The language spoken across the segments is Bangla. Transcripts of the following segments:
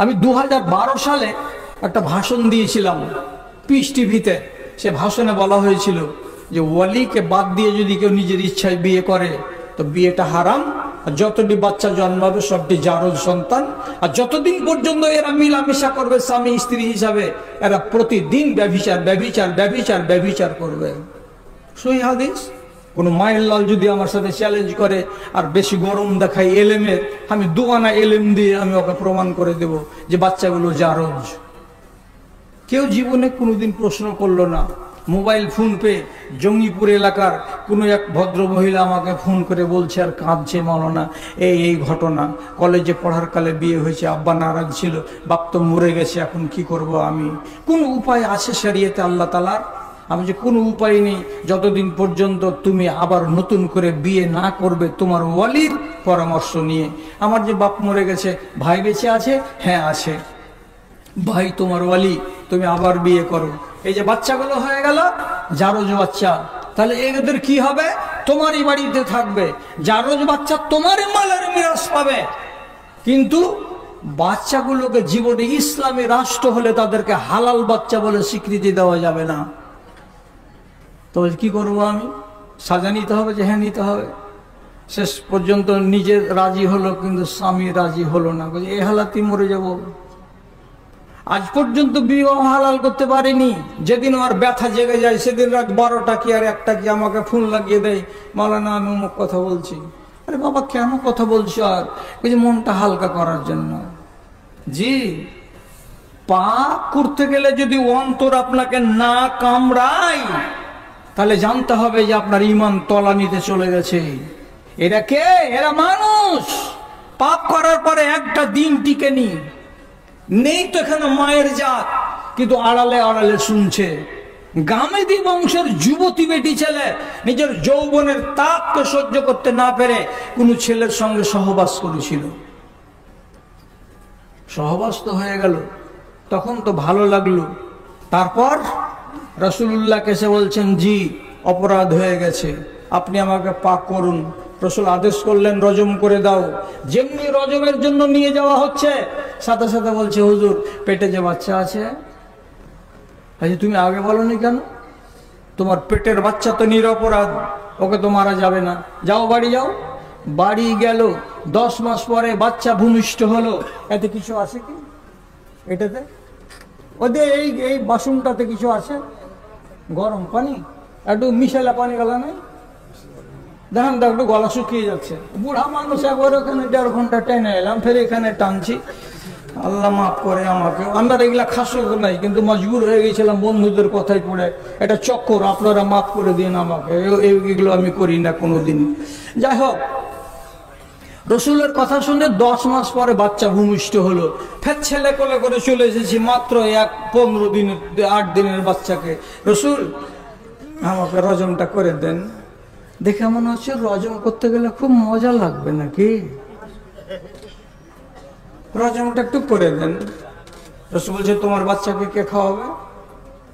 আমি 2012 সালে একটা ভাষণ দিয়েছিলাম পিস টিভিতে। সে ভাষণে বলা হয়েছিল যে ওয়ালিকে বাদ দিয়ে যদি কেউ নিজের ইচ্ছায় বিয়ে করে তো বিয়েটা হারাম, আর যতটি বাচ্চা জন্মাবে সবটি জারজ সন্তান, আর যতদিন পর্যন্ত এরা মিলামেশা করবে স্বামী স্ত্রী হিসাবে, এরা প্রতিদিন ব্যভিচার ব্যভিচার ব্যভিচার ব্যভিচার করবে। সহি হাদিস। কোনো মায়ের লাল যদি আমার সাথে চ্যালেঞ্জ করে আর বেশি গরম দেখাই এলেমের, আমি দুয়ানা এলেম দিয়ে আমি ওকে প্রমাণ করে দেব যে বাচ্চাগুলো জারজ। কেউ জীবনে কোনোদিন প্রশ্ন করলো না। মোবাইল ফোন পেয়ে জঙ্গিপুর এলাকার কোনো এক ভদ্র মহিলা আমাকে ফোন করে বলছে আর কাঁদছে, মাওলানা এই ঘটনা, কলেজে পড়ার কালে বিয়ে হয়েছে, আব্বা নারাজ ছিল, বাপ তো মরে গেছে, এখন কি করব আমি? কোন উপায় আছে শরিয়তে আল্লাহ তাআলার? আমি যে কোনো উপায় নেই যতদিন পর্যন্ত তুমি আবার নতুন করে বিয়ে না করবে তোমার ওয়ালির পরামর্শ নিয়ে। আমার যে বাপ মরে গেছে, ভাই বেঁচে আছে? হ্যাঁ আছে। ভাই তোমার ওয়ালি, তুমি আবার বিয়ে করো। এই যে বাচ্চাগুলো হয়ে গেল জারজ বাচ্চা, তাহলে এদের কি হবে? তোমারই বাড়িতে থাকবে, জারজ বাচ্চা তোমারই মালের মিরাস পাবে। কিন্তু বাচ্চাগুলোকে জীবনে ইসলামী রাষ্ট্র হলে তাদেরকে হালাল বাচ্চা বলে স্বীকৃতি দেওয়া যাবে না। তবে কি করবো আমি? সাজা নিতে হবে যে হ্যাঁ নিতে হবে। শেষ পর্যন্ত নিজে রাজি হলো কিন্তু স্বামী রাজি হলো না, বলছে এই হালাতেই মরে যাব। আজ পর্যন্ত বিবাহ হালাল করতে পারিনি। যেদিন আমার ব্যথা জেগে যায় সেদিন রাত 12টা কি আর 1টা কি আমাকে ফোন লাগিয়ে দেয়, মাওলানা আমি অমুক কথা বলছি। আরে বাবা কেন কথা বলছো? আর বলছি মনটা হালকা করার জন্য। জি, পাপ করতে গেলে যদি অন্তর আপনাকে না কামড়ায় তাহলে জানতে হবে যে আপনার ঈমান তলানিতে চলে গেছে। এরা কে? এরা মানুষ। পাপ করার পরে একটা দিন টিকে নেই তো এখানে মায়ের জাত, কিন্তু আড়ালে আড়ালে শুনছে। গামেদি বংশের যুবতী বেটি ছেলে নিজের যৌবনের তাপকে সহ্য করতে না পেরে কোন ছেলের সঙ্গে সহবাস করেছিল। সহবাস তো হয়ে গেল, তখন তো ভালো লাগলো। তারপর রাসূলুল্লাহকে এসে বলছেন জি অপরাধ হয়ে গেছে, আপনি আমাকে পাক করুন। রাসূল আদেশ করলেন রজম করে দাও। যেমনি রজমের জন্য নিয়ে যাওয়া হচ্ছে সাথে সাথে বলছে হুজুর পেটে যে বাচ্চা আছে, আচ্ছা তুমি আগে বলনি কেন? তোমার পেটের বাচ্চা তো নিরপরাধ, ওকে তো মারা যাবে না, যাও বাড়ি যাও। বাড়ি গেল, 10 মাস পরে বাচ্চা ভূমিষ্ঠ হলো। এতে কিছু আছে কি? এটাতে ওদের এই বাসনটাতে কিছু আছে? গরম পানি একটু মিশালা পানি গলা নাই? দেখেন তো একটু গলা শুকিয়ে যাচ্ছে। বুড়া মানুষ একবার ওখানে 1.5 ঘন্টা টেনে এলাম, ফের এখানে টানছি। আল্লাহ মাফ করে আমাকে। আমরা এগুলা খাসো নাই, কিন্তু মজবুর হয়ে গেছিলাম বন্ধুদের কথাই পড়ে। এটা চক্কর, আপনারা মাফ করে দিন আমাকে, এগুলো আমি করি না কোনোদিন। যাই হোক, রসুলের কথা শুনে 10 মাস পরে বাচ্চা ভূমিষ্ঠ হলো। ফের ছেলে কোলে করে চলে এসেছি মাত্র 15 দিনের 8 দিনের বাচ্চাকে। রসুল আমাকে রজমটা করে দেন। দেখে মনে হচ্ছে রজম করতে গেলে খুব মজা লাগবে নাকি, রজমটা একটু করে দেন। রসুল বলছে তোমার বাচ্চাকে কে খাওয়াবে?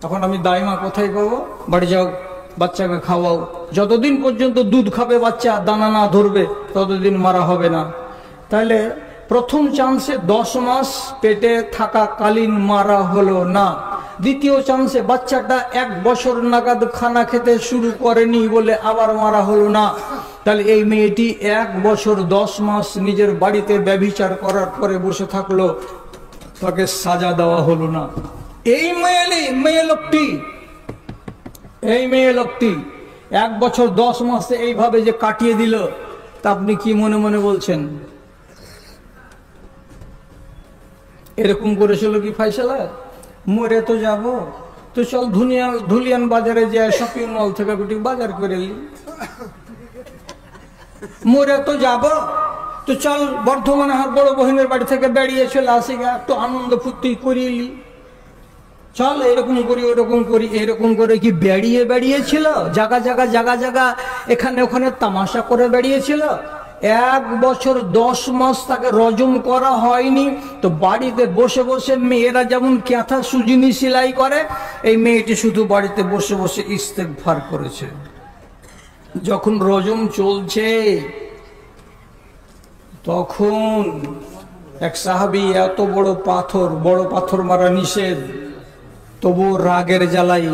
তখন আমি দাইমা কোথায় পাবো? বাড়ি যাও, বাচ্চাকে খাওয়াও। যতদিন পর্যন্ত দুধ খাবে বাচ্চা, দানা না ধরবে, ততদিন মারা হবে না। তাহলে প্রথম চান্সে 10 মাস পেটে থাকাকালীন মারা হলো না। দ্বিতীয় চান্সে বাচ্চাটা 1 বছর নাগাদ খানা খেতে শুরু করেনি বলে আবার মারা হলো না। তাহলে এই মেয়েটি 1 বছর 10 মাস নিজের বাড়িতে ব্যভিচার করার পরে বসে থাকলো, তাকে সাজা দেওয়া হলো না। এই মেয়ে লোকটি 1 বছর 10 মাসে এইভাবে যে কাটিয়ে দিল, তা আপনি কি মনে মনে বলছেন? এরকম করেছিল কি ফাইসালা? মরে তো যাব, তো চল ধুলিয়ান বাজারে যায়, শপিং মল থেকে গুটি বাজার করে নি। মরে তো যাব, তো চল বর্ধমানে আমার বড় বহিনের বাড়ি থেকে বেরিয়ে চলে আসি, একটু আনন্দ ফুর্তি করিলি। চল এরকম করি ওরকম করি। এরকম করে কি বেরিয়েছিল? জায়গা জায়গা এখানে ওখানে তামাশা করে বেরিয়েছিল। 1 বছর 10 মাস তাকে রজম করা হয়নি, তো বাড়িতে বসে বসে মেয়েরা যেমন ক্যাথা সুজিনি সেলাই করে, এই মেয়েটি শুধু বাড়িতে বসে বসে ইস্তেগফার করেছে। যখন রজম চলছে তখন এক সাহাবী এত বড় পাথর মারা নিষেধ, তবু রাগের জ্বালাই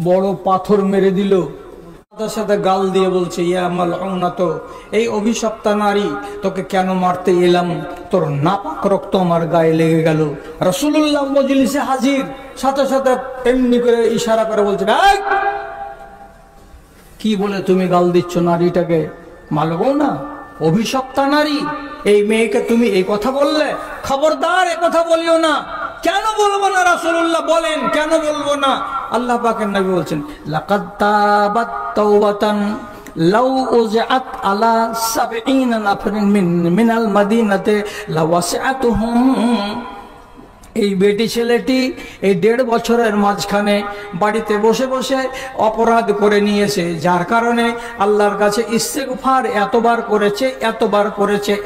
বড় পাথর মেরে দিল। তার সাথে গাল দিয়ে বলছে, ইয়া মালউনা, তো এই অভিশপ্তা নারী, তোকে কেন মারতে এলাম? তোর নাপাক রক্ত আমার গায়ে লেগে গেল। রাসূলুল্লাহ মজলিসে হাজির, সাথে সাথে এমনি করে ইশারা করে বলছে, এই কি বলে তুমি গাল দিচ্ছ নারীটাকে? মালউনা, অভিশপ্তা নারী, এই মেয়েকে তুমি এই কথা বললে? খবরদার এ কথা বলিও না। কেন বলবো না রাসূলুল্লাহ বলেন, কেন বলবো না? আল্লাহ পাকের নবী বলছেন, লাকাদ তাবাত তাওবাতান লাউ উযআত আলা ৭০ নাফরিন মিনাল মাদিনাতে লাওয়াসআতুহুম। এই বেটি ছেলেটি এই ১.৫ বছরের মাঝখানে বাড়িতে বসে বসে অপরাধ করে নিয়েছে, যার কারণে আল্লাহর কাছে ইস্তেগফার এতবার করেছে,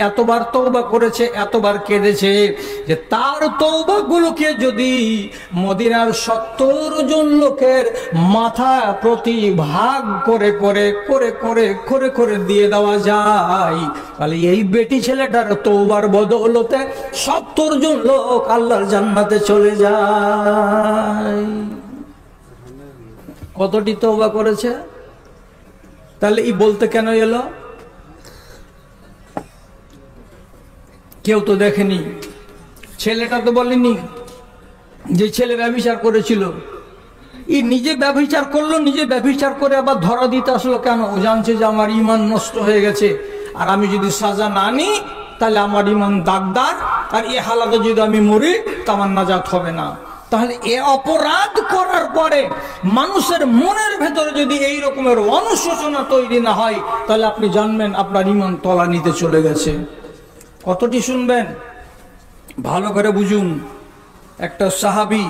এতবার তওবা করেছে, এতবার কেঁদেছে, যে তার তওবাগুলোকে যদি মদিনার ৭০ জন লোকের মাথা প্রতি ভাগ করে করে করে করে করে করে দিয়ে দেওয়া যায়, তাহলে এই বেটি ছেলেটার তওবার বদৌলতে ৭০ জন লোক আল্লাহর জান্নাতে চলে যায়। কতটি তওবা করেছে? তাহলে এই বলতে কেন এলো? কেউ তো দেখেনি, ছেলেটা তো বলেনি যে ছেলে ব্যভিচার করেছিল। ই নিজে ব্যভিচার করলো, নিজে ব্যভিচার করে আবার ধরা দিতে আসলো কেন? ও জানছে যে আমার ঈমান নষ্ট হয়ে গেছে, আর আমি যদি সাজা না নিই তাহলে আমার ঈমান দাগদার, আর এ হালাতে যদি আমি মরি তা আমার নাজাত হবে না। তাহলে এ অপরাধ করার পরে মানুষের মনের ভেতরে যদি এই রকমের অনুশোচনা তৈরি না হয়, তাহলে আপনি জানবেন আপনার ঈমান তলানিতে চলে গেছে। কতটি শুনবেন? ভালো করে বুঝুন। একটা সাহাবী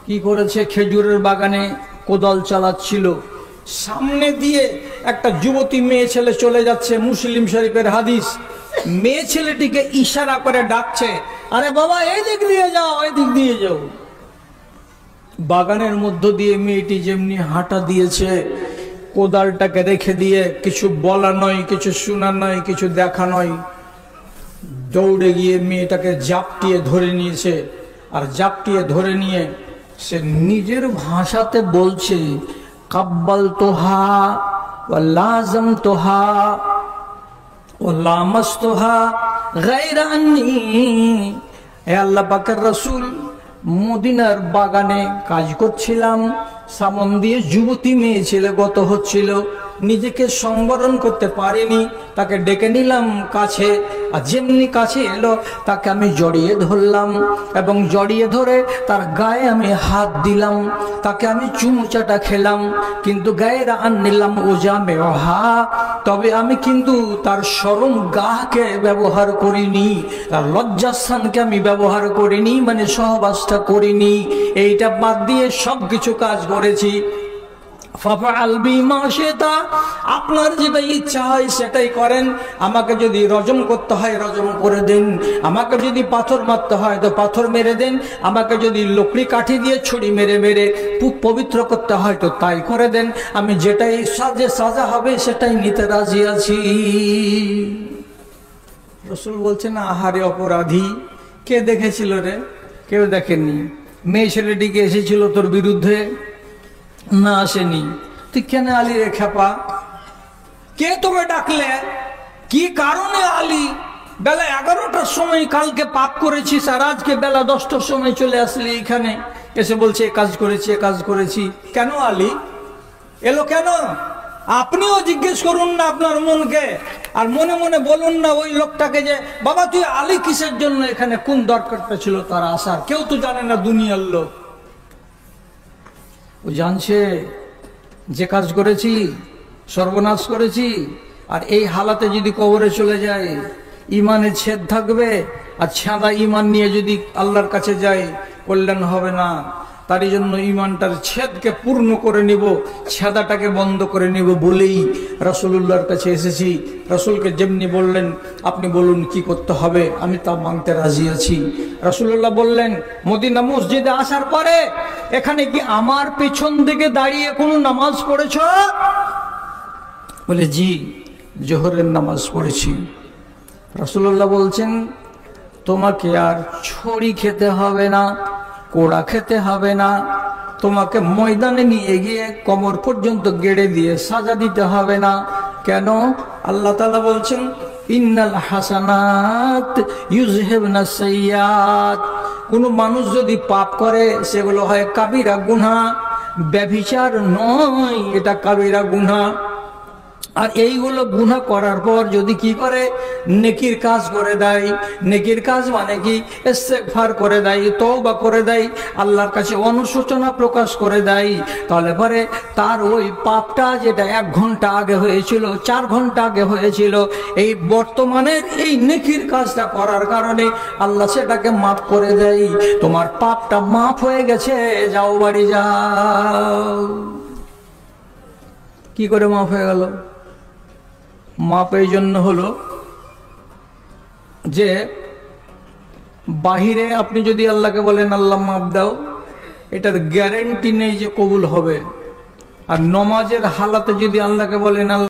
কি করেছে, খেজুরের বাগানে কোদাল চালাচ্ছিল, সামনে দিয়ে একটা যুবতী মেয়ে ছেলে চলে যাচ্ছে, মুসলিম শরীফের হাদিস। মেয়ে ছেলেটিকে ইশারা করে ডাকছে, আরে বাবা এই দিক দিয়ে যাও, এই দিক দিয়ে যাও। বাগানের মধ্য দিয়ে মেয়েটি যেমনি হাঁটা দিয়েছে, কোদালটাকে রেখে দিয়ে, কিছু বলা নয়, কিছু শোনা নয়, কিছু দেখা নয়, দৌড়ে গিয়ে মেয়েটাকে জাপটিয়ে ধরে নিয়েছে। আর জাপটিয়ে ধরে নিয়ে সে নিজের ভাষাতে বলছে, কাব্বাল তোহা ওয়া লাজম তোহা ওয়া লামাস্তোহা গায়রা আন্নী। হে আল্লাহ পাকের রাসূল, মদিনার বাগানে কাজ করছিলাম, সামন দিয়ে যুবতী মেয়ে ছেলে গত হচ্ছিল, নিজেকে সংবরণ করতে পারিনি, তাকে ডেকে নিলাম কাছে, আর যেমনি কাছে এলো তাকে আমি জড়িয়ে ধরলাম, এবং জড়িয়ে ধরে তার গায়ে আমি হাত দিলাম, তাকে আমি চুমুচাটা খেলাম, কিন্তু গায়ে আন নিলাম ওজামে ওহা, তবে আমি কিন্তু তার শরম গাহকে ব্যবহার করিনি, তার লজ্জাস্থানকে আমি ব্যবহার করিনি, মানে সহবাসটা করিনি। এইটা বাদ দিয়ে সব কিছু কাজ করেছি। আপনার যেটা ইচ্ছা হয় সেটাই করেন। আমাকে যদি রজম করতে হয় রজম করে দেন, আমাকে যদি পাথর মারতে হয় তো পাথর মেরে দেন, আমাকে যদি লকড়ি কাঠি দিয়ে ছুরি মেরে মেরে পবিত্র করতে হয় তো তাই করে দেন। আমি যেটাই সাজা হবে সেটাই নিতে রাজি আছি। রাসূল বলছেন, আহারে অপরাধী, কে দেখেছিল রে? কেউ দেখেনি। মেয়ে ছেলেটিকে এসেছিল তোর বিরুদ্ধে? না আসেনি। তুই কেন আলী রে খেপা? কে তোকে ডাকলে? কি কারণে আলী? বেলা 11টার সময় কালকে পাপ করেছিস, আর আজকে বেলা 10টার সময় চলে আসলি এখানে, এসে বলছে কাজ করেছি, কাজ করেছি। কেন আলী এলো কেন? আপনিও জিজ্ঞেস করুন না আপনার মনকে, আর মনে মনে বলুন না ওই লোকটাকে যে বাবা তুই আলী কিসের জন্য এখানে, কোন দরকারটা ছিল তার আসার? কেউ তো জানে না দুনিয়ার লোক। ও জানছে যে কাজ করেছি, সর্বনাশ করেছি, আর এই হালাতে যদি কবরে চলে যায় ইমানের ছেদ থাকবে, আর ছাদা ইমান নিয়ে যদি আল্লাহর কাছে যায় কল্যাণ হবে না। তারই জন্য ইমানটার ছেদকে পূর্ণ করে নিব, ছেদাটাকে বন্ধ করে নিব বলেই রাসূলুল্লাহর কাছে এসেছি। রাসূলকে যেমনি বললেন আপনি বলুন কি করতে হবে, আমি তা মানতে রাজি আছি। রাসূলুল্লাহ বললেন, মদিনা মসজিদে আসার পরে এখানে কি আমার পেছন দিকে দাঁড়িয়ে কোনো নামাজ পড়েছ? বলে জি, জোহরের নামাজ পড়েছি। রাসূলুল্লাহ বলছেন, তোমাকে আর ছড়ি খেতে হবে না, কোড়া খেতে হবে না, তোমাকে ময়দানে নিয়ে গিয়ে কোমর পর্যন্ত গেড়ে দিয়ে সাজা দিতে হবে না। কেন? আল্লাহ তাআলা বলছেন ইন্নাল হাসানাত ইউযহিবনা সাইয়্যাত। কোন মানুষ যদি পাপ করে সেগুলো হয় কাবিরা গুনাহ, ব্যভিচার নয়, এটা কাবিরা গুনাহ। আর এইগুলো গুনাহ করার পর যদি কি করে, নেকির কাজ করে দেয়, নেকির কাজ মানে কি, ইস্তেগফার করে দেয়, তওবা করে দেয়, আল্লাহর কাছে অনুশোচনা প্রকাশ করে দেয়, তাহলে পরে তার ওই পাপটা যেটা 1 ঘন্টা আগে হয়েছিল, 4 ঘন্টা আগে হয়েছিল, এই বর্তমানের এই নেকির কাজটা করার কারণে আল্লাহ সেটাকে মাফ করে দেয়। তোমার পাপটা মাফ হয়ে গেছে, যাও বাড়ি যাও। কি করে মাফ হয়ে গেল? মাপ এই জন্য হলো যে বাহিরে আপনি যদি আল্লাহকে বলেন আল্লাহ মাপ দাও, এটার গ্যারেন্টি নেই যে কবুল হবে। আর নমাজের হালাতে যদি আল্লাহকে বলেন আল্লাহ